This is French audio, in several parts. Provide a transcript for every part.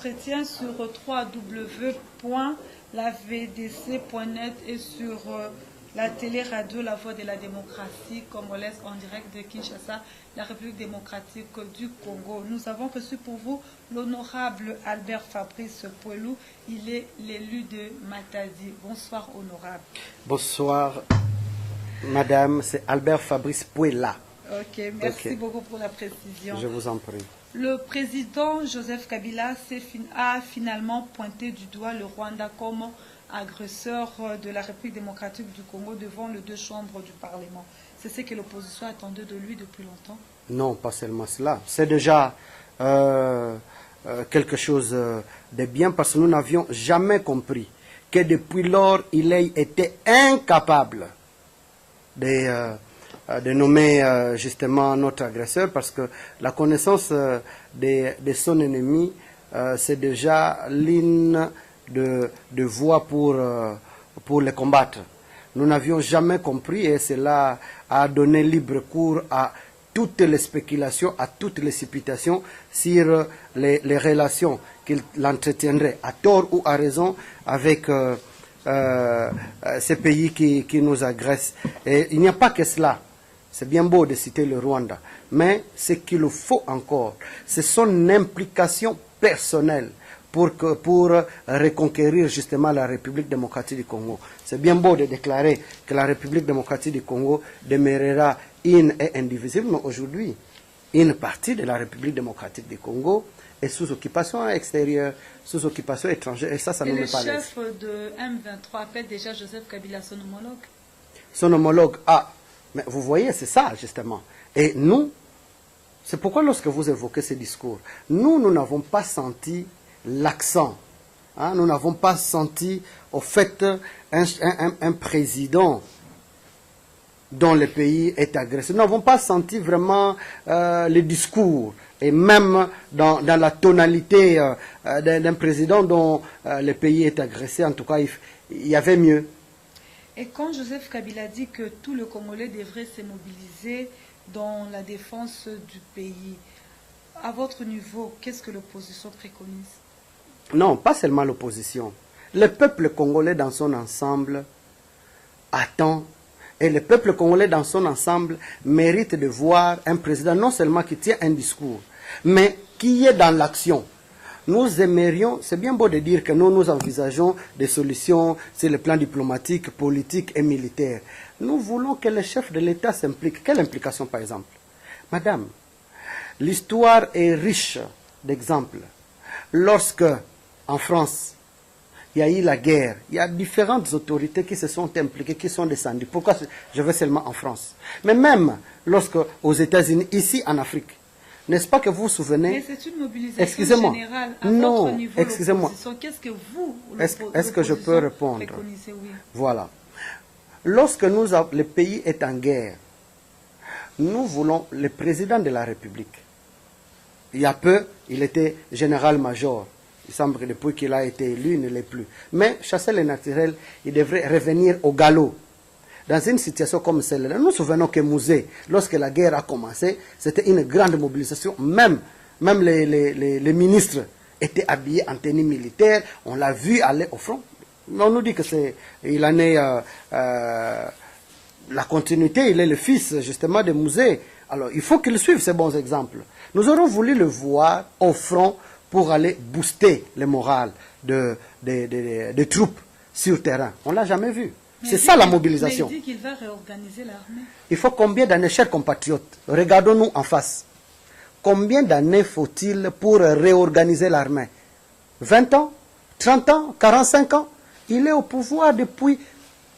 entretien sur www.lavdc.net et sur la télé-radio La Voix de la démocratie congolaise en direct de Kinshasa, la République démocratique du Congo. Nous avons reçu pour vous l'honorable Albert Fabrice Pouelou. Il est l'élu de Matadi. Bonsoir, honorable. Bonsoir, madame. C'est Albert Fabrice Pouela. Ok, merci beaucoup pour la précision. Je vous en prie. Le président Joseph Kabila a finalement pointé du doigt le Rwanda comme agresseur de la République démocratique du Congo devant les deux chambres du Parlement. C'est ce que l'opposition attendait de lui depuis longtemps? Non, pas seulement cela. C'est déjà quelque chose de bien parce que nous n'avions jamais compris que depuis lors, il ait été incapable de nommer justement notre agresseur parce que la connaissance de son ennemi, c'est déjà l'une de voie pour les combattre. Nous n'avions jamais compris et cela a donné libre cours à toutes les spéculations, à toutes les supputations sur les relations qu'il entretiendrait à tort ou à raison avec ces pays qui nous agressent. Et il n'y a pas que cela. C'est bien beau de citer le Rwanda, mais ce qu'il faut encore, c'est son implication personnelle pour reconquérir justement la République démocratique du Congo. C'est bien beau de déclarer que la République démocratique du Congo demeurera une et indivisible, mais aujourd'hui, une partie de la République démocratique du Congo est sous occupation extérieure, sous occupation étrangère, et ça nous met pas l'aise. Le chef de M23 appelle déjà Joseph Kabila son homologue. Son homologue, mais vous voyez, c'est ça justement. Et nous, c'est pourquoi lorsque vous évoquez ce discours, nous n'avons pas senti l'accent. Nous n'avons pas senti, au fait, un président dont le pays est agressé. Nous n'avons pas senti vraiment le discours, et même dans la tonalité d'un président dont le pays est agressé. En tout cas, il y avait mieux. Et quand Joseph Kabila dit que tout le Congolais devrait se mobiliser dans la défense du pays, à votre niveau, qu'est-ce que l'opposition préconise? Non, pas seulement l'opposition. Le peuple congolais dans son ensemble attend, et le peuple congolais dans son ensemble mérite de voir un président non seulement qui tient un discours, mais qui est dans l'action. Nous aimerions, c'est bien beau de dire que nous envisageons des solutions sur le plan diplomatique, politique et militaire. Nous voulons que le chef de l'État s'implique. Quelle implication par exemple? Madame, l'histoire est riche d'exemples. Lorsque, en France, il y a eu la guerre, il y a différentes autorités qui se sont impliquées, qui sont descendues. Pourquoi je vais seulement en France? Mais même lorsque, aux États-Unis, ici en Afrique, n'est-ce pas que vous vous souvenez? Mais c'est une mobilisation générale à votre niveau. Excusez-moi. Qu'est-ce que vous, est-ce que je peux répondre? Oui. Voilà. Lorsque le pays est en guerre, nous voulons le président de la République. Il y a peu, il était général-major. Il semble que depuis qu'il a été élu, il ne l'est plus. Mais chasser les naturels, il devrait revenir au galop. Dans une situation comme celle-là, nous nous souvenons que Mouzé, lorsque la guerre a commencé, c'était une grande mobilisation. Même les ministres étaient habillés en tenue militaire. On l'a vu aller au front. On nous dit qu'il en est la continuité. Il est le fils justement de Mouzé. Alors il faut qu'il suive ces bons exemples. Nous aurons voulu le voir au front pour aller booster le moral des troupes sur terrain. On ne l'a jamais vu. C'est ça la mobilisation. Mais il dit qu'il va réorganiser l'armée. Il faut combien d'années, chers compatriotes? Regardons-nous en face. Combien d'années faut-il pour réorganiser l'armée? 20 ans? 30 ans? 45 ans? Il est au pouvoir depuis,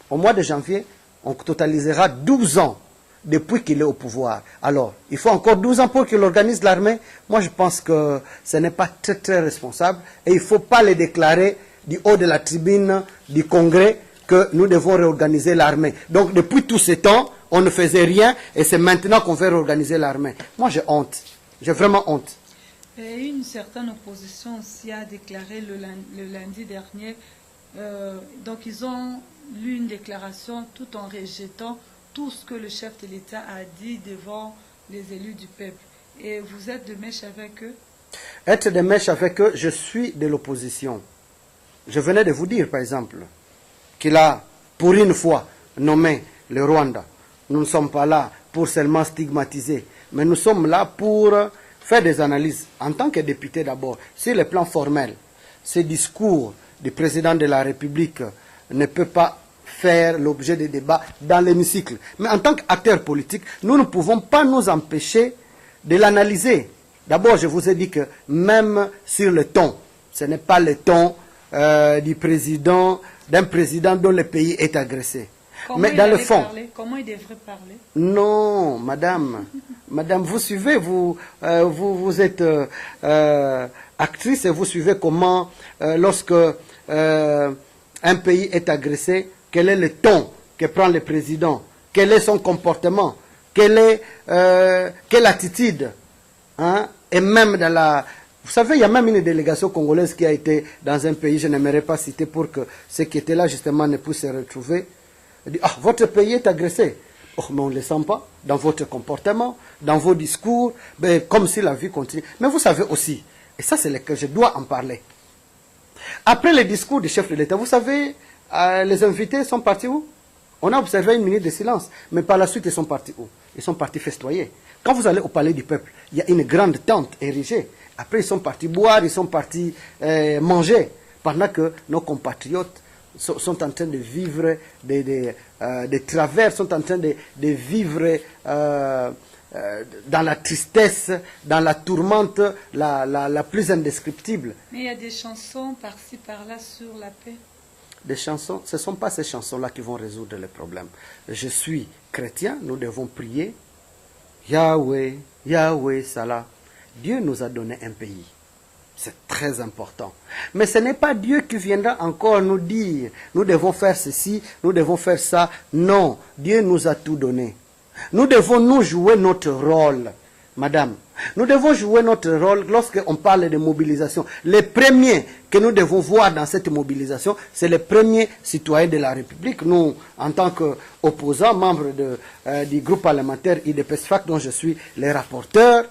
au mois de janvier, on totalisera 12 ans depuis qu'il est au pouvoir. Alors, il faut encore 12 ans pour qu'il organise l'armée. Moi, je pense que ce n'est pas très, très responsable. Et il ne faut pas le déclarer du haut de la tribune du Congrès que nous devons réorganiser l'armée. Donc, depuis tout ce temps, on ne faisait rien et c'est maintenant qu'on veut réorganiser l'armée. Moi, j'ai honte. J'ai vraiment honte. Et une certaine opposition aussi a déclaré le lundi dernier, donc ils ont lu une déclaration tout en rejetant tout ce que le chef de l'État a dit devant les élus du peuple. Et vous êtes de mèche avec eux? Être de mèche avec eux, je suis de l'opposition. Je venais de vous dire, par exemple, qu'il a, pour une fois, nommé le Rwanda. Nous ne sommes pas là pour seulement stigmatiser, mais nous sommes là pour faire des analyses. En tant que député d'abord, sur le plan formel, ce discours du président de la République ne peut pas faire l'objet de débats dans l'hémicycle. Mais en tant qu'acteurs politiques, nous ne pouvons pas nous empêcher de l'analyser. D'abord, je vous ai dit que même sur le ton, ce n'est pas le ton d'un président dont le pays est agressé. Mais dans le fond, comment il devrait parler? Non, madame, madame, vous suivez, vous êtes actrice et vous suivez comment, lorsque un pays est agressé, quel est le ton que prend le président, quel est son comportement, quelle attitude, hein? Et même dans la... Vous savez, il y a même une délégation congolaise qui a été dans un pays, je n'aimerais pas citer pour que ceux qui étaient là justement ne puissent se retrouver. Il dit, ah, votre pays est agressé. Oh, mais on ne le sent pas dans votre comportement, dans vos discours, comme si la vie continue. Mais vous savez aussi, et ça c'est que je dois en parler. Après le discours du chef de l'État, vous savez, les invités sont partis où? On a observé une minute de silence, mais par la suite ils sont partis où? Ils sont partis festoyer. Quand vous allez au palais du peuple, il y a une grande tente érigée. Après ils sont partis boire, ils sont partis manger, pendant que nos compatriotes sont en train de vivre des travers, sont en train de vivre dans la tristesse, dans la tourmente la plus indescriptible. Mais il y a des chansons par-ci, par-là sur la paix. Des chansons, ce ne sont pas ces chansons-là qui vont résoudre les problèmes. Je suis chrétien, nous devons prier. Yahweh, Yahweh, Salah. Dieu nous a donné un pays. C'est très important. Mais ce n'est pas Dieu qui viendra encore nous dire, nous devons faire ceci, nous devons faire ça. Non, Dieu nous a tout donné. Nous devons nous jouer notre rôle, madame. Nous devons jouer notre rôle lorsqu'on parle de mobilisation. Les premiers que nous devons voir dans cette mobilisation, c'est les premiers citoyens de la République. Nous, en tant qu'opposants, membres du groupe parlementaire IDPS-FAC, dont je suis le rapporteur,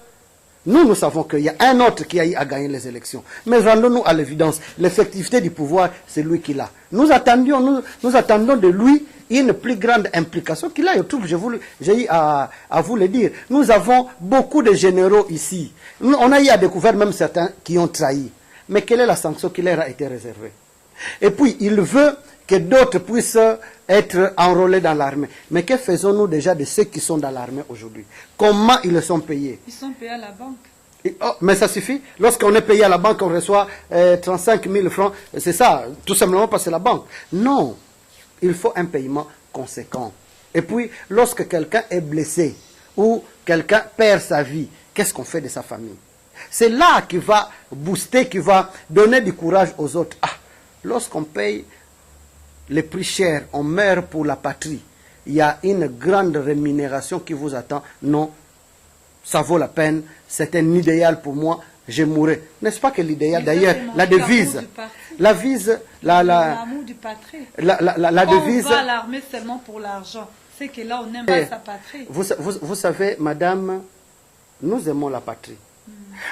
nous savons qu'il y a un autre qui a eu à gagner les élections. Mais rendons-nous à l'évidence, l'effectivité du pouvoir, c'est lui qui l'a. Nous attendons de lui une plus grande implication qu'il a. J'ai eu à vous le dire. Nous avons beaucoup de généraux ici. On a eu à découvrir même certains qui ont trahi. Mais quelle est la sanction qui leur a été réservée? Et puis, il veut que d'autres puissent être enrôlés dans l'armée. Mais que faisons-nous déjà de ceux qui sont dans l'armée aujourd'hui? Comment ils sont payés? Ils sont payés à la banque. Mais ça suffit. Lorsqu'on est payé à la banque, on reçoit 35 000 francs. C'est ça, tout simplement parce que c'est la banque. Non, il faut un paiement conséquent. Et puis, lorsque quelqu'un est blessé ou quelqu'un perd sa vie, qu'est-ce qu'on fait de sa famille? C'est là qui va booster, qui va donner du courage aux autres. Ah, lorsqu'on paye les prix chers, on meurt pour la patrie. Il y a une grande rémunération qui vous attend. Non, ça vaut la peine. C'est un idéal pour moi. Je mourrai. N'est-ce pas que l'idéal, d'ailleurs, la devise, l'amour du patrie. La devise. On va à l'armée seulement pour l'argent. C'est que là, on n'aime pas sa patrie. Vous savez, madame, nous aimons la patrie.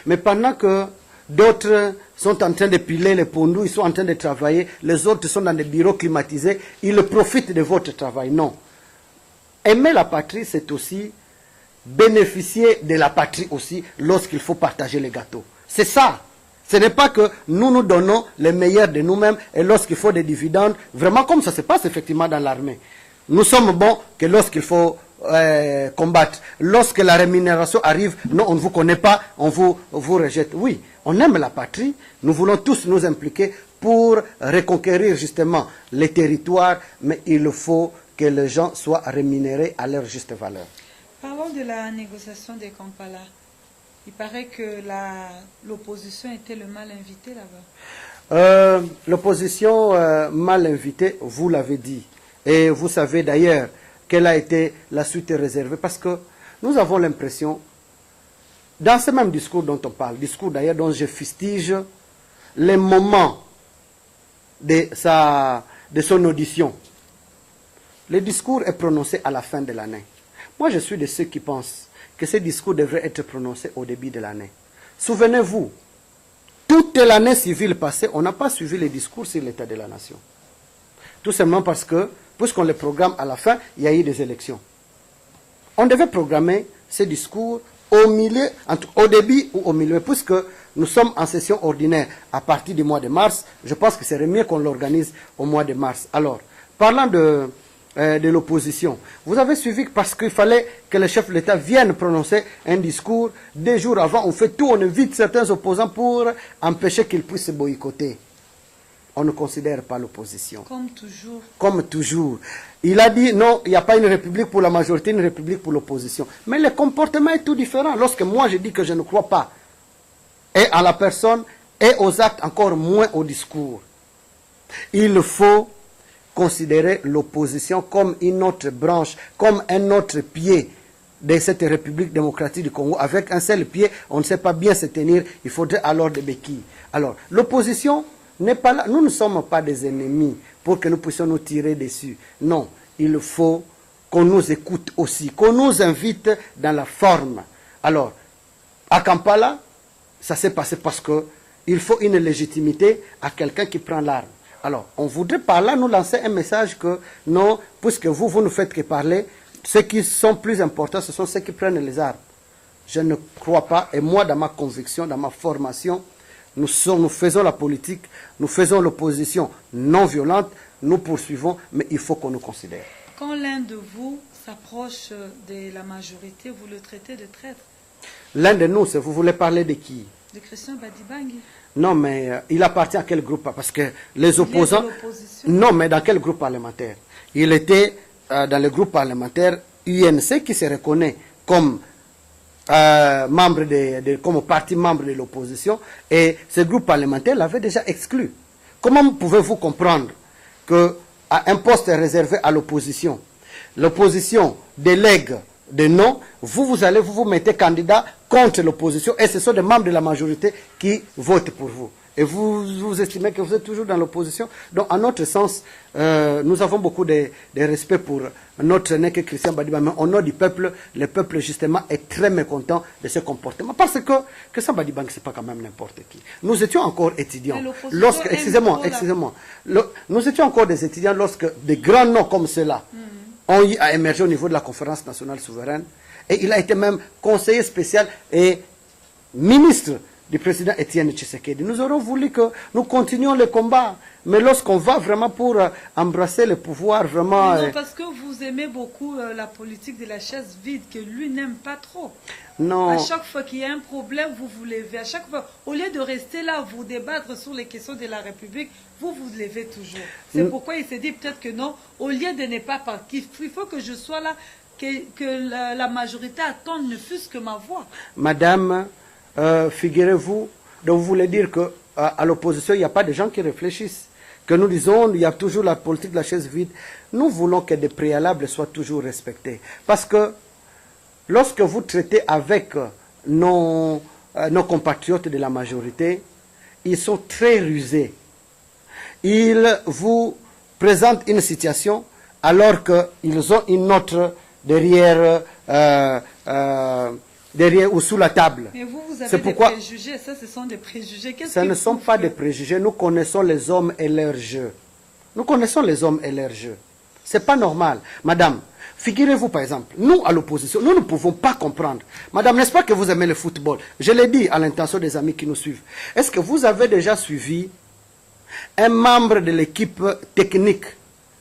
Mais pendant que d'autres sont en train de piler les pondous, ils sont en train de travailler, les autres sont dans des bureaux climatisés, ils profitent de votre travail. Non. Aimer la patrie, c'est aussi bénéficier de la patrie aussi lorsqu'il faut partager les gâteaux. C'est ça. Ce n'est pas que nous nous donnons les meilleurs de nous-mêmes et lorsqu'il faut des dividendes, vraiment comme ça se passe effectivement dans l'armée. Nous sommes bons que lorsqu'il faut combattre. Lorsque la rémunération arrive, non, on ne vous connaît pas, on vous rejette. Oui, on aime la patrie, nous voulons tous nous impliquer pour reconquérir justement les territoires, mais il faut que les gens soient rémunérés à leur juste valeur. Parlons de la négociation des Kampala. Il paraît que l'opposition était le mal invité là-bas. L'opposition mal invitée, vous l'avez dit. Et vous savez d'ailleurs quelle a été la suite réservée. Parce que nous avons l'impression, dans ce même discours dont on parle, discours d'ailleurs dont je fustige les moments de son audition. Le discours est prononcé à la fin de l'année. Moi, je suis de ceux qui pensent que ce discours devrait être prononcé au début de l'année. Souvenez-vous, toute l'année civile passée, on n'a pas suivi les discours sur l'état de la nation. Tout simplement parce que, puisqu'on les programme à la fin, il y a eu des élections. On devait programmer ces discours au milieu, au début ou au milieu, puisque nous sommes en session ordinaire à partir du mois de mars. Je pense que c'est mieux qu'on l'organise au mois de mars. Alors, parlant de l'opposition, vous avez suivi parce qu'il fallait que le chef de l'État vienne prononcer un discours. 2 jours avant, on fait tout, on invite certains opposants pour empêcher qu'ils puissent se boycotter. On ne considère pas l'opposition. Comme toujours. Comme toujours. Il a dit non, il n'y a pas une république pour la majorité, une république pour l'opposition. Mais le comportement est tout différent. Lorsque moi je dis que je ne crois pas et à la personne et aux actes, encore moins au discours, il faut considérer l'opposition comme une autre branche, comme un autre pied de cette République démocratique du Congo. Avec un seul pied, on ne sait pas bien se tenir, il faudrait alors des béquilles. Alors, l'opposition n'est pas là. Nous ne sommes pas des ennemis pour que nous puissions nous tirer dessus. Non, il faut qu'on nous écoute aussi, qu'on nous invite dans la forme. Alors, à Kampala, ça s'est passé parce qu'il faut une légitimité à quelqu'un qui prend l'arme. Alors, on voudrait par là nous lancer un message que non, puisque vous ne faites que parler, ceux qui sont plus importants, ce sont ceux qui prennent les armes. Je ne crois pas, et moi, dans ma conviction, dans ma formation, nous faisons la politique, nous faisons l'opposition non violente, nous poursuivons, mais il faut qu'on nous considère. Quand l'un de vous s'approche de la majorité, vous le traitez de traître. L'un de nous, vous voulez parler de qui? De Christian Badibangi. Non, mais il appartient à quel groupe? Parce que les opposants... Non, mais dans quel groupe parlementaire? Il était dans le groupe parlementaire UNC qui se reconnaît comme comme parti membre de l'opposition, et ce groupe parlementaire l'avait déjà exclu. Comment pouvez-vous comprendre qu'à un poste réservé à l'opposition, l'opposition délègue des noms, vous allez vous mettez candidat contre l'opposition, et ce sont des membres de la majorité qui votent pour vous. Et vous estimez que vous êtes toujours dans l'opposition. Donc, en notre sens, nous avons beaucoup de respect pour notre aîné Christian Badibangi, mais au nom du peuple, le peuple, justement, est très mécontent de ce comportement. Parce que Christian Badibangi, ce n'est pas quand même n'importe qui. Nous étions encore étudiants. Excusez-moi. Nous étions encore des étudiants lorsque des grands noms comme ceux-là ont eu à émerger au niveau de la conférence nationale souveraine. Et il a été même conseiller spécial et ministre du président Étienne Tshisekedi. Nous aurons voulu que nous continuions le combat. Mais lorsqu'on va vraiment pour embrasser le pouvoir, vraiment... Non, parce que vous aimez beaucoup la politique de la chaise vide, que lui n'aime pas trop. Non. À chaque fois qu'il y a un problème, vous vous levez. À chaque fois, au lieu de rester là, vous débattre sur les questions de la République, vous vous levez toujours. C'est pourquoi il s'est dit peut-être que non, au lieu de ne pas partir, il faut que je sois là, que la majorité attende ne fût-ce que ma voix. Madame... figurez-vous, donc vous voulez dire qu'à l'opposition, il n'y a pas de gens qui réfléchissent. Que nous disons, il y a toujours la politique de la chaise vide. Nous voulons que des préalables soient toujours respectés. Parce que lorsque vous traitez avec nos compatriotes de la majorité, ils sont très rusés. Ils vous présentent une situation alors qu'ils ont une autre derrière ou sous la table. Mais vous avez des préjugés, ça ce sont des préjugés. Ce ne sont pas des préjugés, nous connaissons les hommes et leur jeu. Nous connaissons les hommes et leur jeu. Ce n'est pas normal. Madame, figurez-vous par exemple, nous à l'opposition, nous ne pouvons pas comprendre. Madame, n'est-ce pas que vous aimez le football? Je l'ai dit à l'intention des amis qui nous suivent. Est-ce que vous avez déjà suivi un membre de l'équipe technique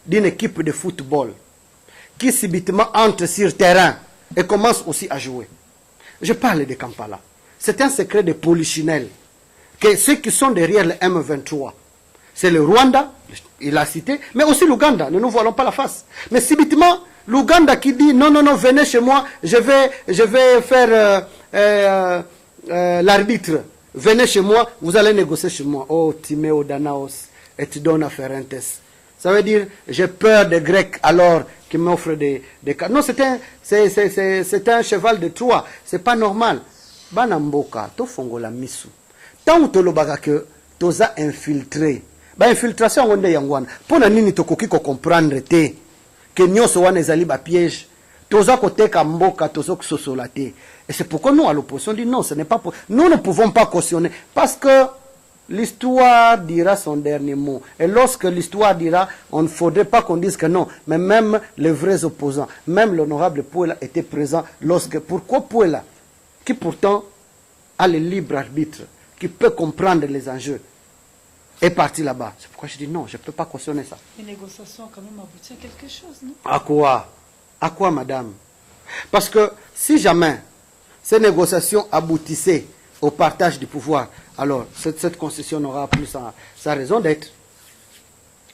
d'une équipe de football qui subitement entre sur terrain et commence aussi à jouer? Je parle de Kampala. C'est un secret de polichinelle. Que ceux qui sont derrière le M23, c'est le Rwanda, il a cité, mais aussi l'Ouganda. Ne nous voilons pas la face. Mais subitement, l'Ouganda qui dit non, venez chez moi, je vais faire l'arbitre. Venez chez moi, vous allez négocier chez moi. Oh, Timéo Danaos et Tidona Ferentes. Ça veut dire, j'ai peur des Grecs alors qui m'offrent des cartes. Non, c'est un cheval de Troie. C'est pas normal. Banamboka, to fongola misu. Tant que le bagage toza infiltré. Ba infiltration on est yangwana. Pona nini tokoki ko comprendre te que nyonso wana ezali ba piège. Toza koteka mboka tozo kusosola te. Et c'est pourquoi nous à l'opposition dit non, ce n'est pas pour... Nous ne pouvons pas cautionner parce que l'histoire dira son dernier mot. Et lorsque l'histoire dira, on ne faudrait pas qu'on dise que non. Mais même les vrais opposants, même l'honorable Pouela était présent lorsque... Pourquoi Pouela, qui pourtant a le libre arbitre, qui peut comprendre les enjeux, est parti là-bas? C'est pourquoi je dis non, je ne peux pas cautionner ça. Les négociations ont quand même abouti à quelque chose, non? À quoi? À quoi, madame? Parce que si jamais ces négociations aboutissaient au partage du pouvoir, alors cette constitution n'aura plus sa raison d'être.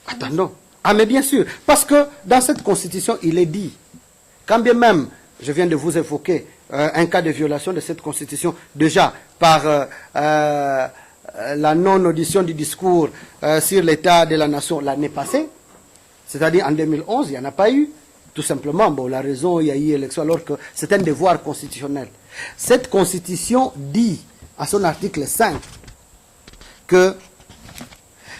Attendons. Ah, mais bien sûr, parce que dans cette constitution, il est dit, quand bien même, je viens de vous évoquer un cas de violation de cette constitution, déjà par la non-audition du discours sur l'état de la nation l'année passée, c'est-à-dire en 2011, il n'y en a pas eu. Tout simplement, bon, la raison, il y a eu élection, alors que c'est un devoir constitutionnel. Cette constitution dit, à son article 5, que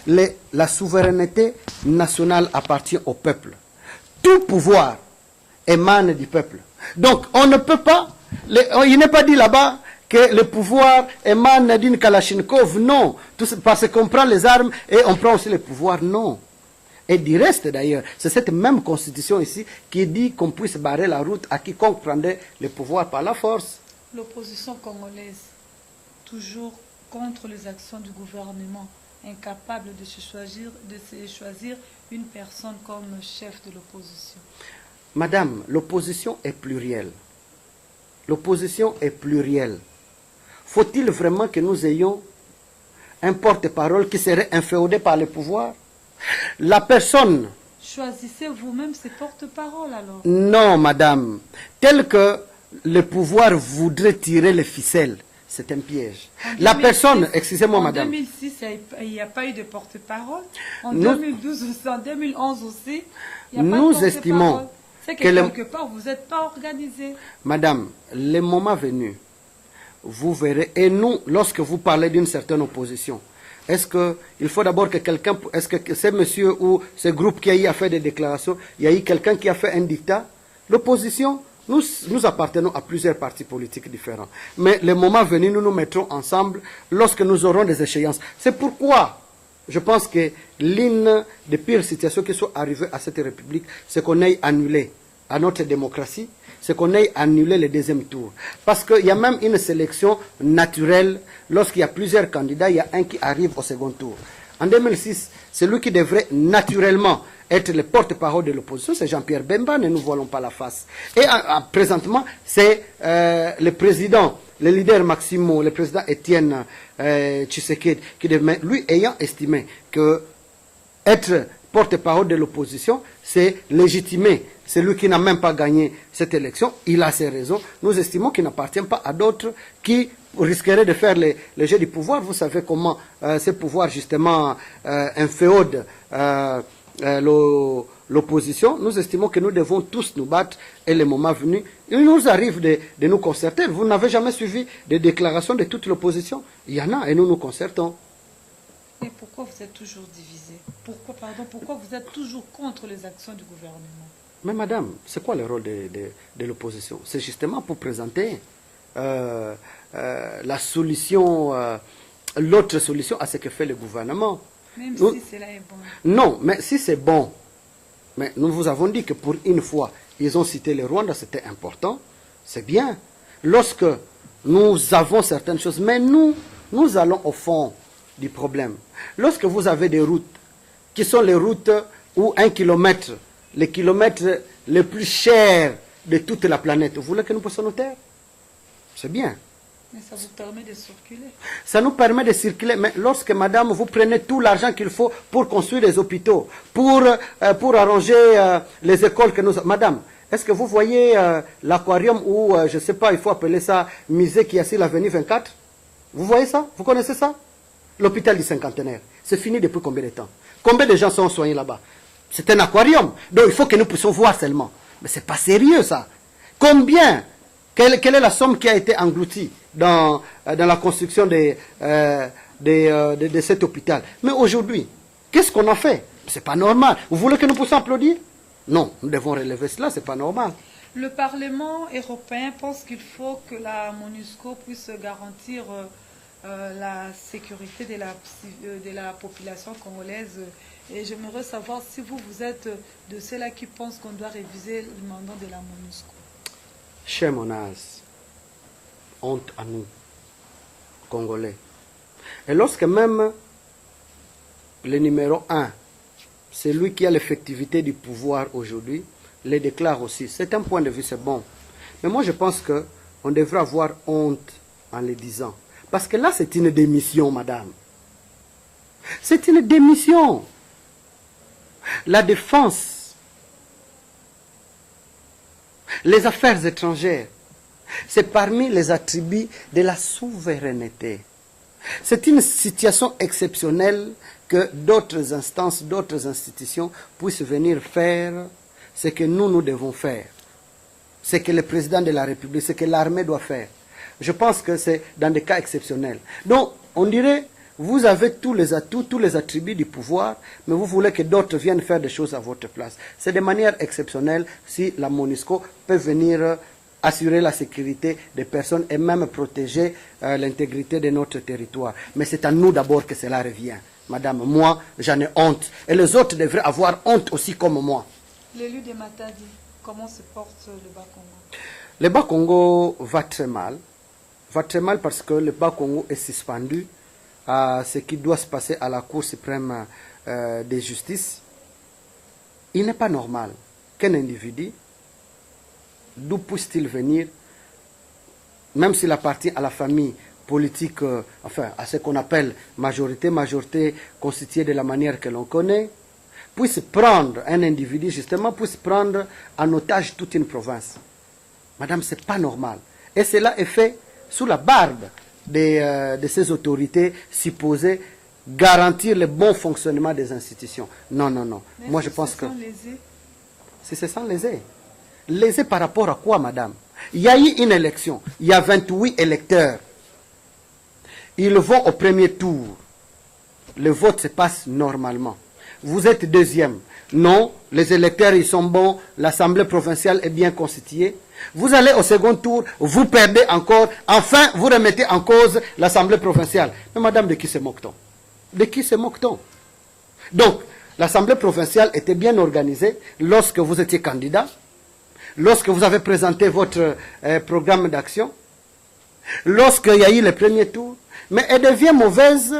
la souveraineté nationale appartient au peuple. Tout pouvoir émane du peuple. Donc, on ne peut pas, il n'est pas dit là-bas que le pouvoir émane d'une Kalachnikov, non. Parce qu'on prend les armes et on prend aussi le pouvoir, non. Et du reste d'ailleurs, c'est cette même constitution ici qui dit qu'on puisse barrer la route à quiconque prendrait le pouvoir par la force. L'opposition congolaise, toujours contre les actions du gouvernement, incapable de se choisir une personne comme chef de l'opposition. Madame, l'opposition est plurielle. L'opposition est plurielle. Faut-il vraiment que nous ayons un porte-parole qui serait inféodé par le pouvoir? La personne... Choisissez vous-même ses porte-paroles alors. Non, madame. Tel que le pouvoir voudrait tirer les ficelles, c'est un piège. La personne, excusez-moi, madame. En 2006, il n'y a pas eu de porte-parole. En 2012 aussi, en 2011 aussi, il n'y a pas de porte-parole. Nous estimons que quelque part, vous n'êtes pas organisé. Madame, le moment venu, vous verrez, et nous, lorsque vous parlez d'une certaine opposition, est-ce qu'il faut d'abord que quelqu'un, est-ce que ce monsieur ou ce groupe qui a eu à faire des déclarations, il y a eu quelqu'un qui a fait un dictat? L'opposition, nous appartenons à plusieurs partis politiques différents. Mais le moment venu, nous nous mettrons ensemble lorsque nous aurons des échéances. C'est pourquoi je pense que l'une des pires situations qui sont arrivées à cette République, c'est qu'on ait annulé à notre démocratie, c'est qu'on ait annulé le deuxième tour. Parce qu'il y a même une sélection naturelle. Lorsqu'il y a plusieurs candidats, il y a un qui arrive au second tour. En 2006, celui qui devrait naturellement être le porte-parole de l'opposition, c'est Jean-Pierre Bemba, ne nous voilons pas la face. Et présentement, c'est le président, le leader Maximo, le président Étienne Tshisekedi, qui devait, lui ayant estimé que être porte-parole de l'opposition, c'est légitimer celui qui n'a même pas gagné cette élection. Il a ses raisons. Nous estimons qu'il n'appartient pas à d'autres qui risqueraient de faire les jeux du pouvoir. Vous savez comment ce pouvoir, justement, inféode l'opposition. Nous estimons que nous devons tous nous battre et le moment venu, il nous arrive de nous concerter. Vous n'avez jamais suivi des déclarations de toute l'opposition? Il y en a et nous nous concertons. Et pourquoi vous êtes toujours divisé? Pourquoi vous êtes toujours contre les actions du gouvernement? Mais madame, c'est quoi le rôle de l'opposition? C'est justement pour présenter la solution, l'autre solution à ce que fait le gouvernement. Même si cela est bon. Non, mais si c'est bon, mais nous vous avons dit que pour une fois, ils ont cité le Rwanda, c'était important, c'est bien. Lorsque nous avons certaines choses, mais nous allons au fond du problème. Lorsque vous avez des routes, qui sont les routes où 1 kilomètre, les kilomètres les plus chers de toute la planète, vous voulez que nous puissions nous taire? C'est bien. Mais ça vous permet de circuler. Ça nous permet de circuler, mais lorsque, madame, vous prenez tout l'argent qu'il faut pour construire les hôpitaux, pour arranger les écoles que nous... Madame, est-ce que vous voyez l'aquarium ou, je ne sais pas, il faut appeler ça musée qui est sur l'avenue 24? Vous voyez ça? Vous connaissez ça? L'hôpital du Cinquantenaire. C'est fini depuis combien de temps? Combien de gens sont soignés là-bas? C'est un aquarium. Donc il faut que nous puissions voir seulement. Mais ce n'est pas sérieux ça. Combien? Quelle est la somme qui a été engloutie dans la construction de cet hôpital? Mais aujourd'hui, qu'est-ce qu'on a fait? Ce n'est pas normal. Vous voulez que nous puissions applaudir? Non, nous devons relever cela, ce n'est pas normal. Le Parlement européen pense qu'il faut que la MONUSCO puisse garantir la sécurité de la population congolaise. Et j'aimerais savoir si vous êtes de ceux-là qui pensent qu'on doit réviser le mandat de la MONUSCO. Cher Monaz, honte à nous, Congolais. Et lorsque même le numéro 1, c'est lui qui a l'effectivité du pouvoir aujourd'hui, le déclare aussi. C'est un point de vue, c'est bon. Mais moi, je pense qu'on devrait avoir honte en le disant. Parce que là, c'est une démission, madame. C'est une démission. La défense, les affaires étrangères, c'est parmi les attributs de la souveraineté. C'est une situation exceptionnelle que d'autres instances, d'autres institutions puissent venir faire ce que nous devons faire. Ce que le président de la République, ce que l'armée doit faire. Je pense que c'est dans des cas exceptionnels. Donc, on dirait, vous avez tous les atouts, tous les attributs du pouvoir, mais vous voulez que d'autres viennent faire des choses à votre place. C'est de manière exceptionnelle si la MONUSCO peut venir assurer la sécurité des personnes et même protéger l'intégrité de notre territoire. Mais c'est à nous d'abord que cela revient. Madame, moi, j'en ai honte. Et les autres devraient avoir honte aussi comme moi. L'élu de Matadi, comment se porte le Bas-Congo? Le Bas-Congo va très mal. Va très mal parce que le Bas-Congo est suspendu à ce qui doit se passer à la Cour suprême de justice. Il n'est pas normal qu'un individu, d'où puisse-t-il venir, même s'il appartient à la famille politique, enfin à ce qu'on appelle majorité constituée de la manière que l'on connaît, puisse prendre un individu, justement, puisse prendre en otage toute une province. Madame, ce n'est pas normal. Et cela est fait sous la barbe de ces autorités supposées garantir le bon fonctionnement des institutions. Non, non, non. Mais moi, je pense que... Si se sent lésé. Lésé par rapport à quoi, madame? Il y a eu une élection. Il y a 28 électeurs. Ils vont au premier tour. Le vote se passe normalement. Vous êtes deuxième. Non, les électeurs, ils sont bons. L'Assemblée provinciale est bien constituée. Vous allez au second tour, vous perdez encore. Enfin, vous remettez en cause l'Assemblée provinciale. Mais madame, de qui se moque-t-on? De qui se moque-t-on? Donc, l'Assemblée provinciale était bien organisée lorsque vous étiez candidat, lorsque vous avez présenté votre programme d'action, lorsqu'il y a eu le premier tour, mais elle devient mauvaise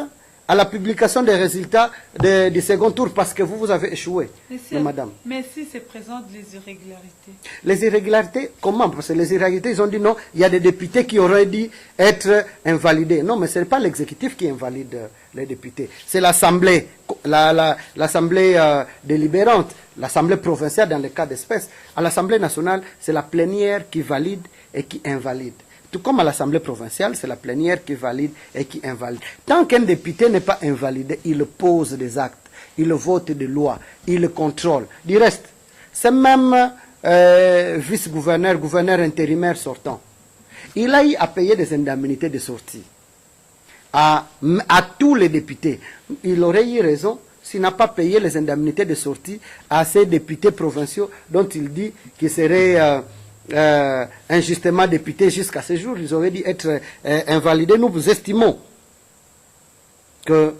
à la publication des résultats du second tour parce que vous avez échoué, madame. Mais si se présentent les irrégularités. Les irrégularités, comment? Parce que les irrégularités, ils ont dit non, il y a des députés qui auraient dû être invalidés. Non, mais ce n'est pas l'exécutif qui invalide les députés. C'est l'Assemblée, l'Assemblée délibérante, l'Assemblée provinciale dans le cas d'espèce. À l'Assemblée nationale, c'est la plénière qui valide et qui invalide. Tout comme à l'Assemblée provinciale, c'est la plénière qui valide et qui invalide. Tant qu'un député n'est pas invalidé, il pose des actes, il vote des lois, il contrôle. Du reste, c'est même vice-gouverneur, gouverneur intérimaire sortant. Il a eu à payer des indemnités de sortie à tous les députés. Il aurait eu raison s'il n'a pas payé les indemnités de sortie à ces députés provinciaux dont il dit qu'ils seraient... injustement députés jusqu'à ce jour, ils auraient dû être invalidés. Nous estimons que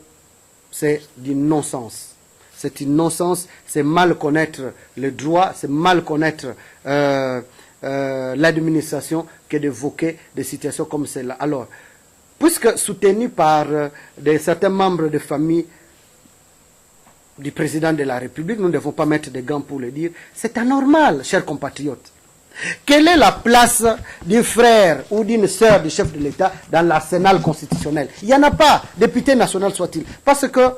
c'est du non-sens. C'est une non-sens, c'est mal connaître le droit, c'est mal connaître l'administration que d'évoquer des situations comme celle-là. Alors, puisque soutenu par certains membres de famille du président de la République, nous ne devons pas mettre des gants pour le dire, c'est anormal, chers compatriotes. Quelle est la place d'un frère ou d'une sœur du chef de l'État dans l'arsenal constitutionnel? Il n'y en a pas, député national soit-il. Parce que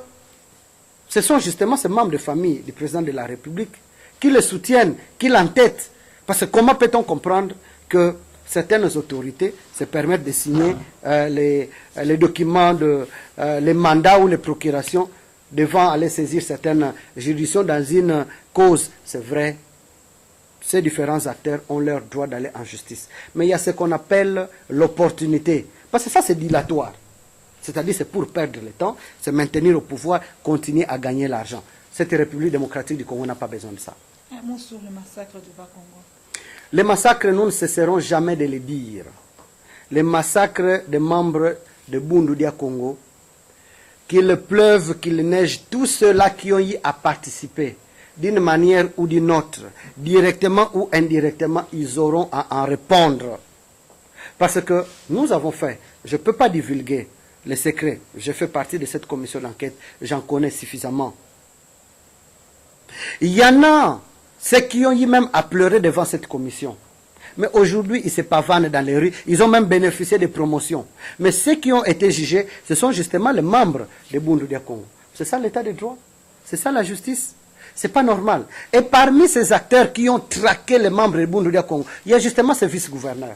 ce sont justement ces membres de famille du président de la République qui le soutiennent, qui l'entêtent. Parce que comment peut-on comprendre que certaines autorités se permettent de signer les documents, les mandats ou les procurations devant aller saisir certaines juridictions dans une cause? C'est vrai. Ces différents acteurs ont leur droit d'aller en justice. Mais il y a ce qu'on appelle l'opportunité. Parce que ça, c'est dilatoire. C'est-à-dire, c'est pour perdre le temps, se maintenir au pouvoir, continuer à gagner l'argent. Cette République démocratique du Congo n'a pas besoin de ça. Un mot sur le massacre du Bas-Congo. Les massacres, nous ne cesserons jamais de les dire. Les massacres des membres de Bundu-Dia Congo, qu'il pleuve, qu'il neige, tous ceux-là qui ont eu à participer, d'une manière ou d'une autre, directement ou indirectement, ils auront à en répondre. Parce que nous avons fait, je ne peux pas divulguer les secrets, je fais partie de cette commission d'enquête, j'en connais suffisamment. Il y en a, ceux qui ont eu même à pleurer devant cette commission. Mais aujourd'hui, ils se pavanent dans les rues, ils ont même bénéficié de promotions. Mais ceux qui ont été jugés, ce sont justement les membres de Bundu-Dia Congo. C'est ça l'état de droit, c'est ça la justice. C'est pas normal. Et parmi ces acteurs qui ont traqué les membres de Bundu-Dia Congo, il y a justement ces vice-gouverneurs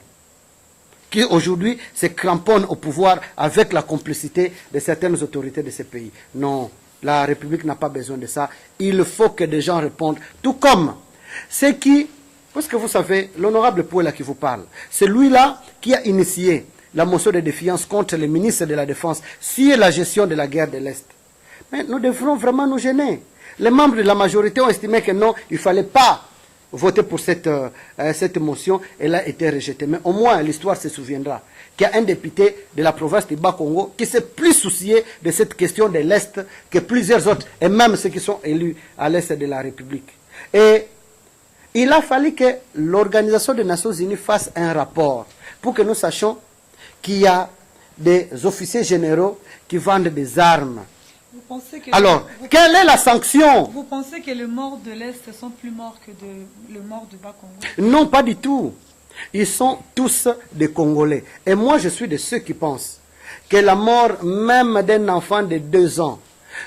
qui aujourd'hui se cramponnent au pouvoir avec la complicité de certaines autorités de ces pays. Non, la République n'a pas besoin de ça. Il faut que des gens répondent. Tout comme ceux qui, parce que vous savez, l'honorable Pouela qui vous parle, c'est lui-là qui a initié la motion de défiance contre le ministre de la Défense sur la gestion de la guerre de l'Est. Mais nous devrons vraiment nous gêner. Les membres de la majorité ont estimé que non, il ne fallait pas voter pour cette motion. Elle a été rejetée. Mais au moins, l'histoire se souviendra qu'il y a un député de la province du Bas-Congo qui s'est plus soucié de cette question de l'Est que plusieurs autres, et même ceux qui sont élus à l'Est de la République. Et il a fallu que l'Organisation des Nations Unies fasse un rapport pour que nous sachions qu'il y a des officiers généraux qui vendent des armes. Vous pensez que alors, quelle est la sanction? Vous pensez que les morts de l'Est sont plus morts que les morts du Bas-Congo? Non, pas du tout. Ils sont tous des Congolais. Et moi, je suis de ceux qui pensent que la mort même d'un enfant de 2 ans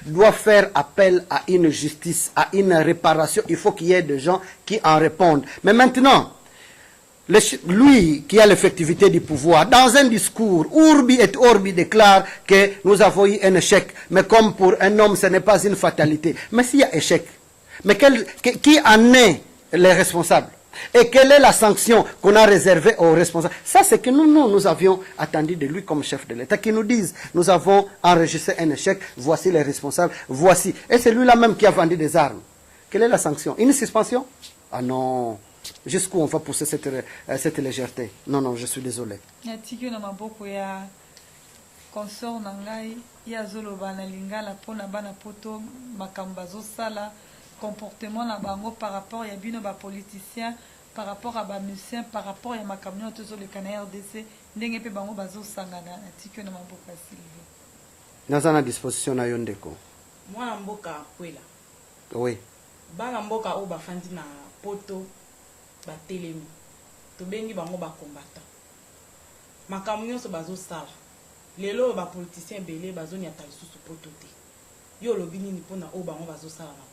doit faire appel à une justice, à une réparation. Il faut qu'il y ait des gens qui en répondent. Mais maintenant, lui qui a l'effectivité du pouvoir, dans un discours, Urbi et Orbi déclare que nous avons eu un échec. Mais comme pour un homme, ce n'est pas une fatalité. Mais s'il y a échec, mais qui en est les responsables? Et quelle est la sanction qu'on a réservée aux responsables? Ça, c'est que nous avions attendu de lui comme chef de l'État, qui nous dise, nous avons enregistré un échec, voici les responsables, voici. Et c'est lui-là même qui a vendu des armes. Quelle est la sanction? Une suspension? Ah non. Jusqu'où on va pousser cette légèreté? Non, non, je suis désolé. Comportement na bango par rapport à bino ba politiciens, par rapport à ba musiciens, par rapport à ma camion tous le canard RDC ndenge pe bango bazo sangana atiki na mboka Sylvie. Naza na disposition na yo ndeko. Mwana mboka kwela. Oui. Bana mboka o bafandi na poto ba telemi. To bengi bango ba combattant. Makambo nyonso bazo sala. Lelo ba politiciens belé bazo nyata lisusu poto te. Yo lobi nini pona o bango bazo sala na poto.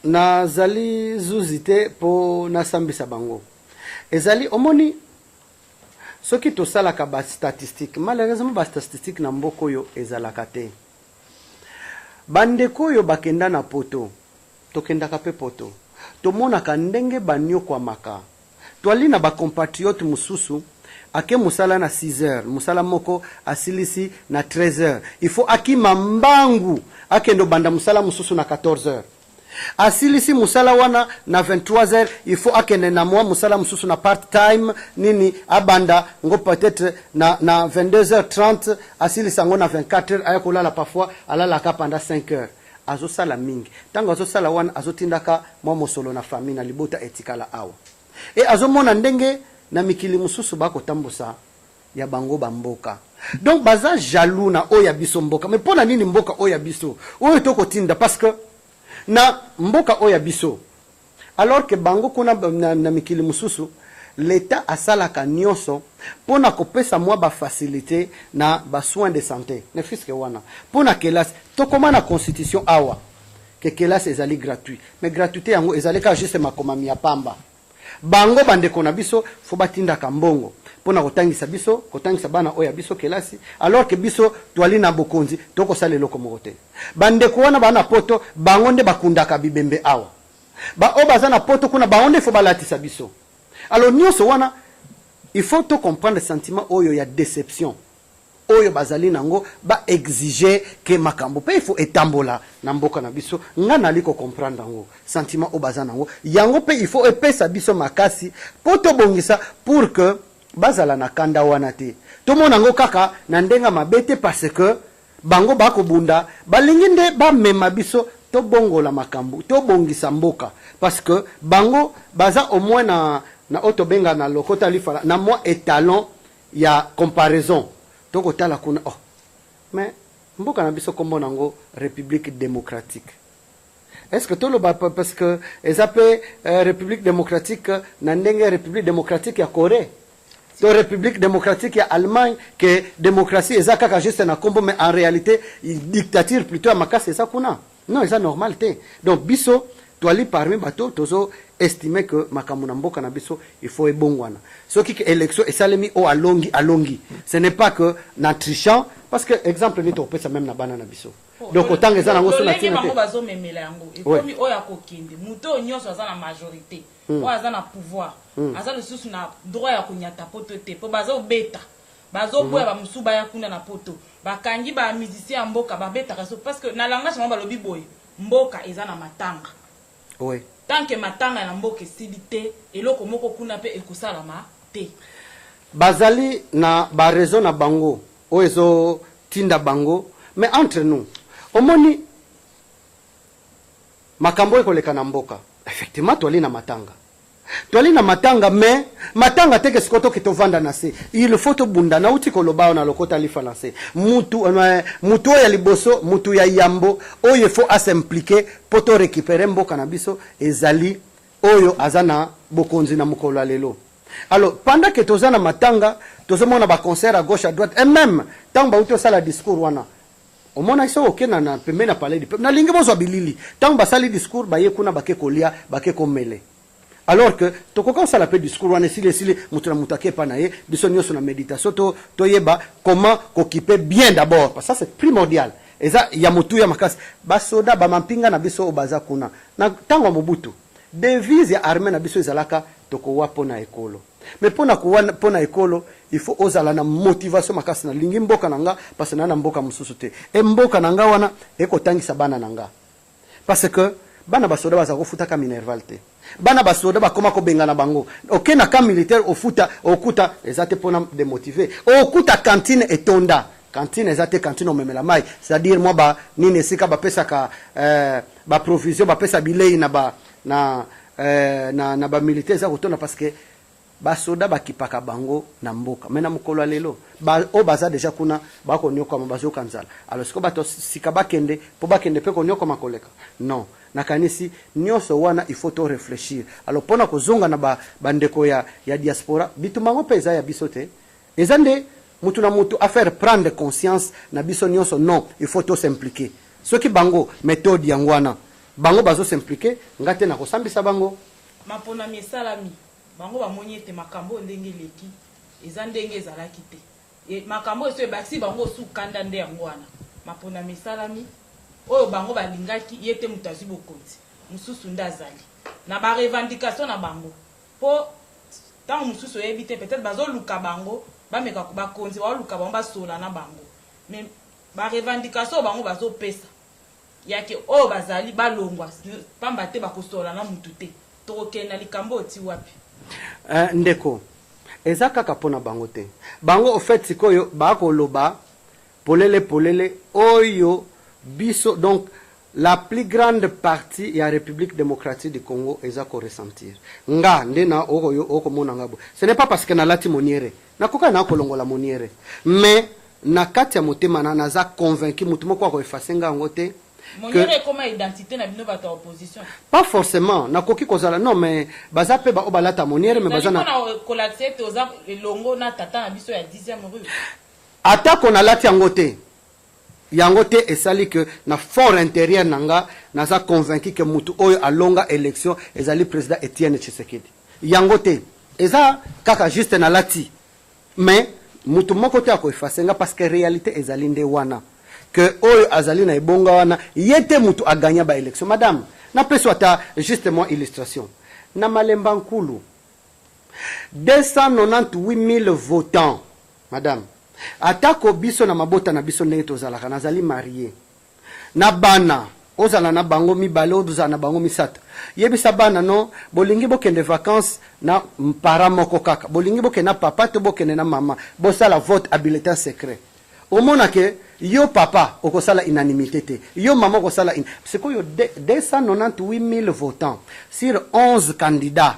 Nazali zuzite po nasambisa bango. Ezali omoni soki tosalaka ba statistique, malheureusement ba statistique na mboko yo ezalaka te. Bandeko yo bakenda na poto, tokendaka pe poto. Tomonaka ndenge banyokwa maka. Toali na ba compatriote mususu ake musala na 6 heures, musala moko asilisi na 13 heures. Il faut akima mbangu akendo banda musala mususu na 14 heures. Asilisi musala wana na 23 heures, il faut akende na mwa musala mususu na part time nini abanda ngo peut-être na 22h30, asilisa ngo na 24 heures, ayakolala parfois alala ka pendant 5 heures. Azosala mingi. Tango azosala wana azotindaka mwa mosolo na famille na libota etikala awa. E azomona ndenge na mikili mususu bako tambusa ya bango bamboka. Donc baza jaloux na oya biso mboka. Mais pona nini mboka oya biso? Oyo toko tinda parce que na mboka oya biso. Alors que bango kuna na mikili mususu, l'État asalaka nyonso pona kopesa mwa ba facilité na ba soins de santé. Ne fiske wana. Pona kelasi tokoma na constitution awa que kelasi ezali gratuit. Mais gratuité yango ezali ka juste makomami ya pamba. Bango bandeko na biso fo batinda kambongo pona kotangisa biso kotangisa bana oya biso kelasi alors que biso twali na bokonzi toko sala eloko moko te. Bandeko wana bana poto bango nde bakundaka bibembe awa ba o baza na poto kuna baonde fo balatisa biso. Alors nyonso wana il faut to comprendre le sentiment oyo ya déception oyo bazali nango ba exiger que makambo pe il faut etambola na mboka na biso nga naliko comprendre nango sentiment o bazana nango yango pe il faut epesa biso makasi poto bongisa pour que bazala na kanda wana te tomona ngo kaka na ndenga mabete parce que bango bakobunda balingi nde bamema biso tobongola makambo tobongisa mboka parce que bango baza au moins na otobenga na lokota lifala na moi étalon ya comparaison tokotala kuna oh mais mboka na biso kombo nango république démocratique. Est-ce que tout le parce que ils appellent république démocratique na ndenge république démocratique ya Corée, to république démocratique ya Allemagne que démocratie eza kaka juste na kombo mais en réalité dictature plutôt à makasi eza kuna. Non, eza normalité. Donc biso toali parmi bato tozo estimer que makambo na mboka na biso il faut ebongwana. Ce qui élection et salemi o alongi. Ce n'est pas que na trichant parce que exemple ni to pesa même na bana na biso. Donc autant eza nango so na tina te. Bazo memela yango. Et comme oya kokinde, muto nyonso aza na majorité. O aza na pouvoir. Aza le susu na droit ya kunyata poto te. Po bazo beta. Bazo boya ba musuba ya kuna na poto. Bakangi ba musicien mboka ba beta kaso parce que na langage mamba lobi boy. Mboka eza na matanga. Oui. Tant que matanga na mboka silité eloko moko kuna pe ekosalama te. Bazali na ba raison na bango. Oezo tinda bango mais entre nous omoni makambo ekoleka na mboka effectivement toali na matanga mais matanga teke sikoto kitovanda na se il faut to bunda na uti koloba na lokota lifa se mutu ya liboso mutu ya yambo oyo faut à s'impliquer poto récupérer mboka na biso ezali oyo azana bokonzi na mukolo lelo. Alors, pendant que tu as na matanga, tu as ba concert à gauche, à droite, et même, tant que tu as la discours, wana. Au moins, ils ok na pembe na parler du peuple. Na lingi bozo bilili. Tant que sali discours, ba yekuna ba ke kolia, ba ke komele. Alors que, tu as ça la pe discours, wana sili, mutuna mutake pa na ye, biso nyoso na méditation, to yeba, comment occuper bien d'abord. Parce que ça, c'est primordial. Et ça, ya mutu ya makas. Ba soda, ba mampinga na biso obaza kuna. Na tango mobutu. Devise ya armée na biso ezalaka tokowa pona ekolo. Mais pona ekolo, il faut ozala na motivation makasi na lingi mboka nanga parce na mboka mususu te. E mboka nanga wana ekotangisa bana nanga. Parce que bana basoda baza kofuta ka minerval te. Bana basoda bakoma ko benga na bango. OK na ka militaire ofuta okuta ezate pona démotiver. Okuta cantine etonda. Cantine ezate cantine o memela mai. C'est-à-dire moi ba nini sika ba pesa ka ba provision ba pesa bilei na ba na ba militaire za kotona parce que ba soda ba kipaka bango na mboka mena mukolo lelo ba o baza déjà kuna ba ko nyoko mabazo kanzala alors siko bato sika bakende po bakende pe ko nyoko makoleka non na kanisi nyoso wana il faut to réfléchir alors pona ko zonga na ba bandeko ya diaspora bitu mango peza ya bisote ezande mutu na mutu à faire prendre conscience na biso nyoso non il faut to s'impliquer ce qui bango méthode yangwana bango bazo s'impliquer ngate na ko sambisa bango mapona misalami bango bamoni ete makambo ndenge leki eza ndenge ezalaki te e makambo eso ebakisi bango su kanda nde yango wana mapona misalami oyo bango balingaki yete mutazi bokonzi mususu ndazali na ba revendication na bango po tant mususu ebite peut-être bazo luka bango bameka ko bakonzi ba luka bango basola na bango mais ba revendication bango bazo pesa yake oyo bazali balongwa pamba te bakosola na mutu te tokokenda likambo oti wapi. Ndeko eza kaka pona bango te bango au fait sikoyo bako loba polele oyo biso donc la plus grande partie ya République démocratique du Congo eza ko ressentir nga ndena oyo okomona ngabo ce n'est pas parce que na lati moniere nakoka na kolongola moniere mais na kati ya motema na naza convaincu mutu moko ko effacer ngango te. Moniere comme identité na bino bata opposition. Pas forcément na koki kozala non mais baza pe ba obalata moniere mais baza na collaxé toza longo na tata na biso ya 10e rue. Atako na lati yangote. Yangote esali que na fort intérieur nanga naza convaincu que mutu oyo alonga élection ezali président Etienne Tshisekedi. Yangote eza kaka juste na lati. Mais mutu moko te ako efasenga parce que réalité ezali nde wana. Que oyo azali na ebonga wana yete mutu aganya ba élection madame na peso ata justement illustration na Malemba Nkulu 298 000 votants madame atako biso na mabota na biso ndenge tozalaka nazali marié na bana ozala na bango mibale ozala na bango misato Yebisa bana non, bolingi bokende vacances na para moko kaka. Bolingi bokende na papa to bokende na mama. Bosala vote à bulletin secret. Au moment que yo papa okosala unanimité te. Yo maman okosala c'est quoi yo 298 000 votants sur 11 candidats.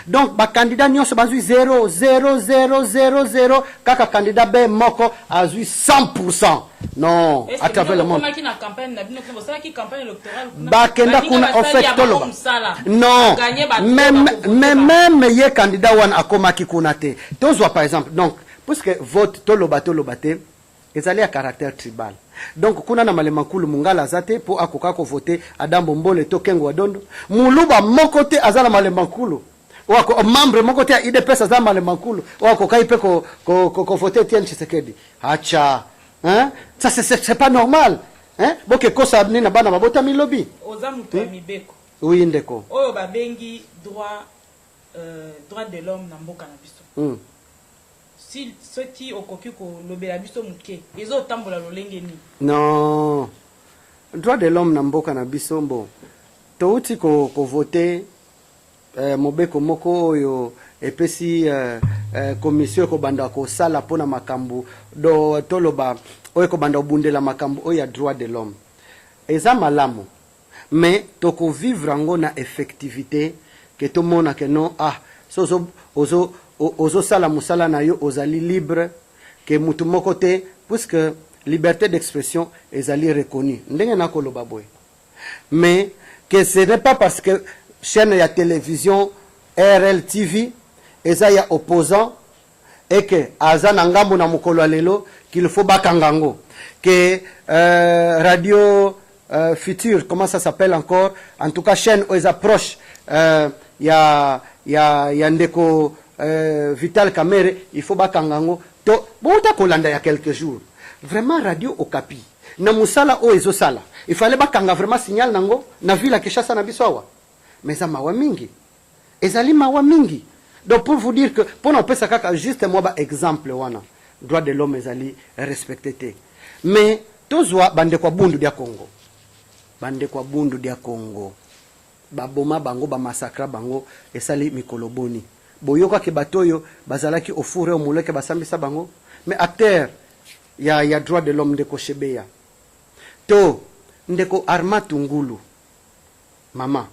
Donc ba candidat nyonso bazui 0 0 0 0 0 kaka candidat be moko azui 100%. Non, à travers le monde. Bakenda kuna en fait toloba. Non, même ye candidat wan akomaki kuna te. Tozwa par exemple, donc puisque vote toloba te, ezali à caractère tribal. Donc kuna na malemankulu mungala zate po akoka ko voter Adambo Mbole to Kengo Adondo. Muluba moko te azala malemankulu. Wako membre moko te IDPS azala malemankulu. Wako kaipe ko voter Tien Tshisekedi. Acha. Hein? Ça c'est pas normal. Hein? Boke kosa nina bana mabota milobi. Oza mutu ya mibeko. Oui ndeko. Oyo babengi droit de l'homme na mboka na biso. Si ceux qui okoki ko lobela biso muke, ezo tambola lolenge ni. Non. Droit de l'homme na mboka na biso mbo. Touti ko voter mobeko moko oyo epesi commission ko banda ko sala pona makambu do toloba oyo ko banda obundela makambu oyo ya droit de l'homme. Eza malamu. Mais toko vivre ngo na effectivité que tout mona que non ozo sala musala na yo ozali libre que mutu moko te puisque liberté d'expression ezali reconnue. Ndenge na koloba boy. Mais que ce n'est pas parce que chaîne ya télévision RL TV eza ya opposant et que azana ngambo na mukolo lelo qu'il faut bakangango que radio Futur, comment ça s'appelle encore, en tout cas chaîne aux approches ya ndeko Vital Kamere, il faut bakangango to bota kolanda ya quelques jours. Vraiment radio Okapi na musala o ezo sala il fallait bakanga vraiment signal nango na villa Kinshasa na biswawa mais ça mawa mingi ezali mawa mingi. Donc pour vous dire que pour nous pesa kaka juste moi ba exemple wana droit de l'homme ezali respecté mais tozwa bande kwa bundu dia Congo, bande kwa bundu dia Congo baboma bango ba massacre bango esali mikoloboni boyoka ke batoyo bazalaki ofure o muleke basambisa bango mais acteur ya droit de l'homme ndeko Shebeya to ndeko Armatu Ngulu mama.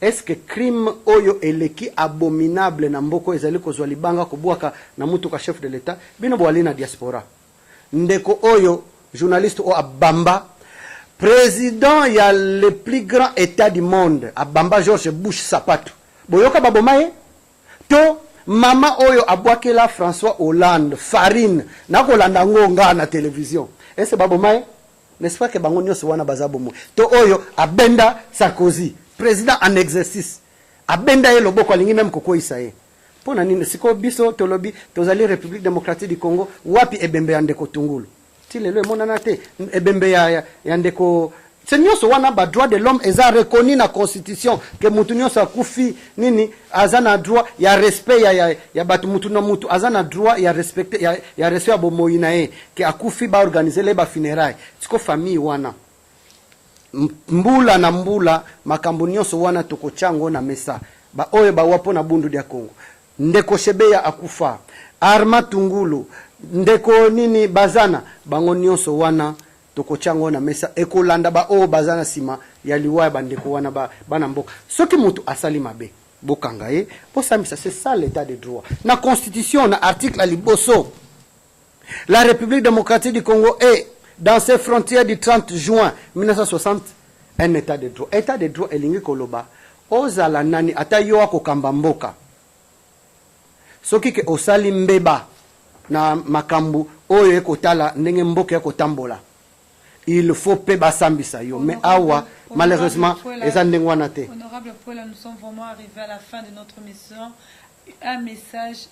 Est-ce que crime oyo eleki abominable na mboko ezali kozwa libanga kobuaka na mutu ka chef de l'état bino boali na diaspora ndeko oyo journaliste o abamba président ya le plus grand état du monde abamba George Bush Sapatu boyoka babomaye to mama oyo abwakela François Hollande farine na kolanda ngonga na télévision est-ce babomaye n'est-ce pas que bango nyose wana bazabomo to oyo abenda Sarkozy président en exercice abenda ye loboko alingi même koko isaye pona nini siko biso tolobi tozali République démocratique du Congo wapi ebembe ya ndeko Tungulu ti lelo monana te ebembe ya ndeko senyoso wana ba droit de l'homme eza reconnu na constitution que mutu nyonso akufi nini azana droit ya respect ya batu mutu na mutu azana droit ya respecter ya respect bo moina que akufi ba organiser les ba funérailles siko famille wana mbula na mbula makambo nyonso wana tokochango na mesa ba oyo ba wapo na bundu dia Congo ndeko Shebeya akufa Armatu Ngulu ndeko nini bazana bango nyonso wana tokochango na mesa ekolanda ba o bazana sima ya liwa bandeko wana bana mboka soki mutu asali mabe bokanga ye posambisa. C'est ça l'état de droit na constitution na article à liboso la République démocratique du Congo est dans ses frontières du 30 juin 1960 un état de droit. État de droit elingi koloba ozala nani ata yo akokamba mboka soki ke osali mbeba na makambu oyo ekotala ndenge mboka ekotambola il faut pe basambisa yo mais awa malheureusement eza ndenge wana te. Honorable Paul, nous sommes vraiment arrivés à la fin de notre mission. Un message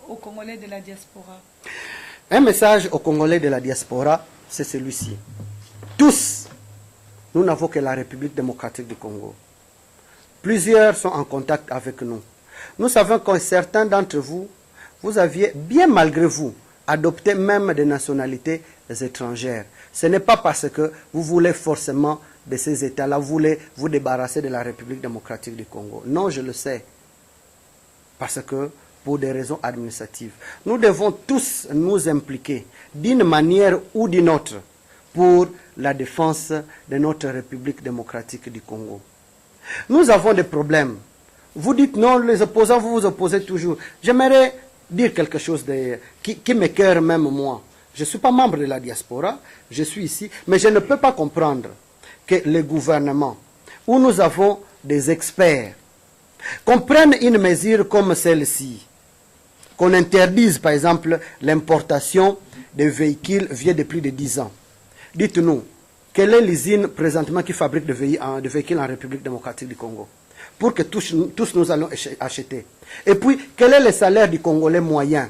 aux Congolais de la diaspora. Un message aux Congolais de la diaspora, c'est celui-ci. Tous, nous n'avons que la République démocratique du Congo. Plusieurs sont en contact avec nous. Nous savons que certains d'entre vous, vous aviez, bien malgré vous, adopté même des nationalités étrangères. Ce n'est pas parce que vous voulez forcément de ces États-là voulait vous débarrasser de la République démocratique du Congo. Non, je le sais. Parce que, pour des raisons administratives, nous devons tous nous impliquer d'une manière ou d'une autre pour la défense de notre République démocratique du Congo. Nous avons des problèmes. Vous dites non, les opposants, vous vous opposez toujours. J'aimerais dire quelque chose qui m'écoeure même moi. Je ne suis pas membre de la diaspora, je suis ici, mais je ne peux pas comprendre que le gouvernement, où nous avons des experts, qu'on prenne une mesure comme celle-ci, qu'on interdise par exemple l'importation de véhicules vieux de plus de 10 ans. Dites-nous, quelle est l'usine présentement qui fabrique des véhicules en République démocratique du Congo? Pour que tous nous allons acheter. Et puis, quel est le salaire du Congolais moyen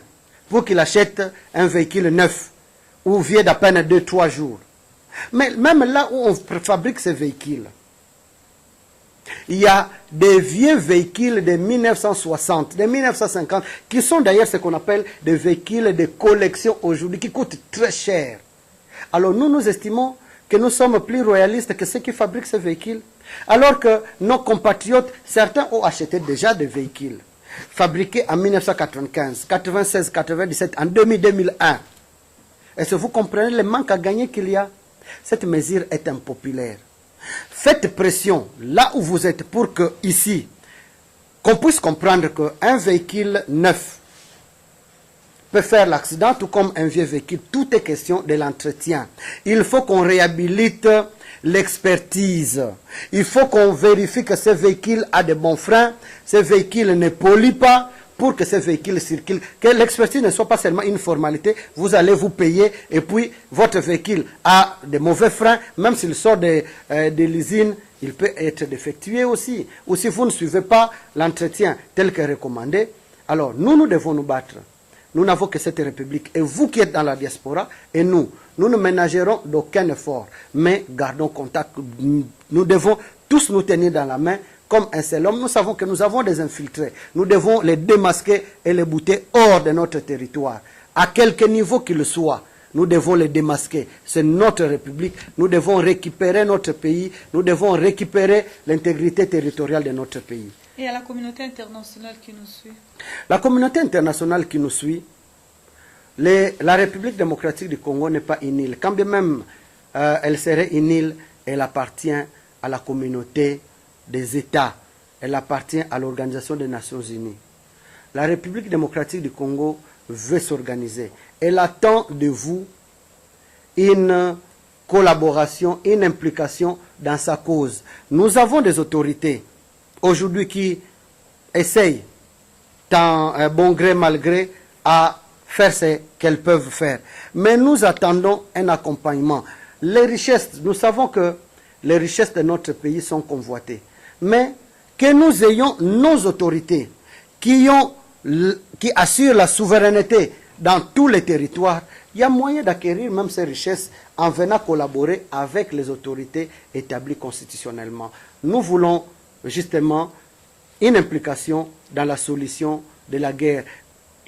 pour qu'il achète un véhicule neuf ou vieux d'à peine 2-3 jours? Mais même là où on fabrique ces véhicules, il y a des vieux véhicules de 1960, de 1950, qui sont d'ailleurs ce qu'on appelle des véhicules de collection aujourd'hui, qui coûtent très cher. Alors nous estimons que nous sommes plus royalistes que ceux qui fabriquent ces véhicules. Alors que nos compatriotes, certains ont acheté déjà des véhicules fabriqués en 1995, 96, 97, en 2000, 2001. Est-ce que vous comprenez le manque à gagner qu'il y a? Cette mesure est impopulaire. Faites pression là où vous êtes pour que ici, qu'on puisse comprendre qu'un véhicule neuf peut faire l'accident, tout comme un vieux véhicule. Tout est question de l'entretien. Il faut qu'on réhabilite l'expertise. Il faut qu'on vérifie que ce véhicule a de bons freins, ce véhicule ne pollue pas, pour que ce véhicule circule. Que l'expertise ne soit pas seulement une formalité, vous allez vous payer et puis votre véhicule a de mauvais freins, même s'il sort de l'usine, il peut être défectué aussi. Ou si vous ne suivez pas l'entretien tel que recommandé, alors nous devons nous battre. Nous n'avons que cette République. Et vous qui êtes dans la diaspora, et nous ne ménagerons d'aucun effort. Mais gardons contact. Nous devons tous nous tenir dans la main comme un seul homme. Nous savons que nous avons des infiltrés. Nous devons les démasquer et les bouter hors de notre territoire. À quelque niveau qu'il soit, nous devons les démasquer. C'est notre République. Nous devons récupérer notre pays. Nous devons récupérer l'intégrité territoriale de notre pays. Et à la communauté internationale qui nous suit? La communauté internationale qui nous suit, la République démocratique du Congo n'est pas une île. Quand bien même elle serait une île, elle appartient à la communauté des États. Elle appartient à l'Organisation des Nations Unies. La République démocratique du Congo veut s'organiser. Elle attend de vous une collaboration, une implication dans sa cause. Nous avons des autorités aujourd'hui qui essayent, tant bon gré mal gré, à faire ce qu'elles peuvent faire. Mais nous attendons un accompagnement. Les richesses, nous savons que les richesses de notre pays sont convoitées. Mais que nous ayons nos autorités qui assurent la souveraineté dans tous les territoires, il y a moyen d'acquérir même ces richesses en venant collaborer avec les autorités établies constitutionnellement. Nous voulons justement une implication dans la solution de la guerre.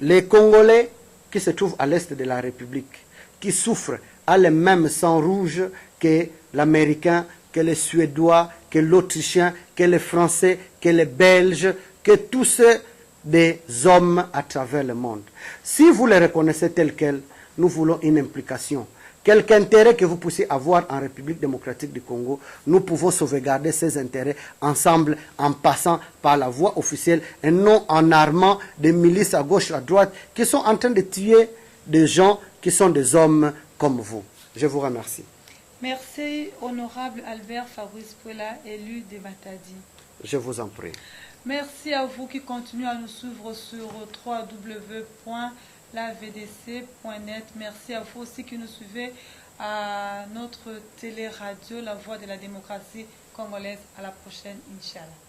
Les Congolais qui se trouvent à l'est de la République, qui souffrent à le même sang rouge que l'Américain, que les Suédois, que l'Autrichien, que les Français, que les Belges, que tous ceux des hommes à travers le monde. Si vous les reconnaissez tels quels, nous voulons une implication. Quelque intérêt que vous puissiez avoir en République démocratique du Congo, nous pouvons sauvegarder ces intérêts ensemble en passant par la voie officielle et non en armant des milices à gauche, à droite qui sont en train de tuer des gens qui sont des hommes comme vous. Je vous remercie. Merci, honorable Albert Fabrice Puela, élu de Matadi. Je vous en prie. Merci à vous qui continuez à nous suivre sur www.lavdc.net. Merci à vous aussi qui nous suivez à notre télé-radio, La Voix de la démocratie congolaise. À la prochaine, Inch'Allah.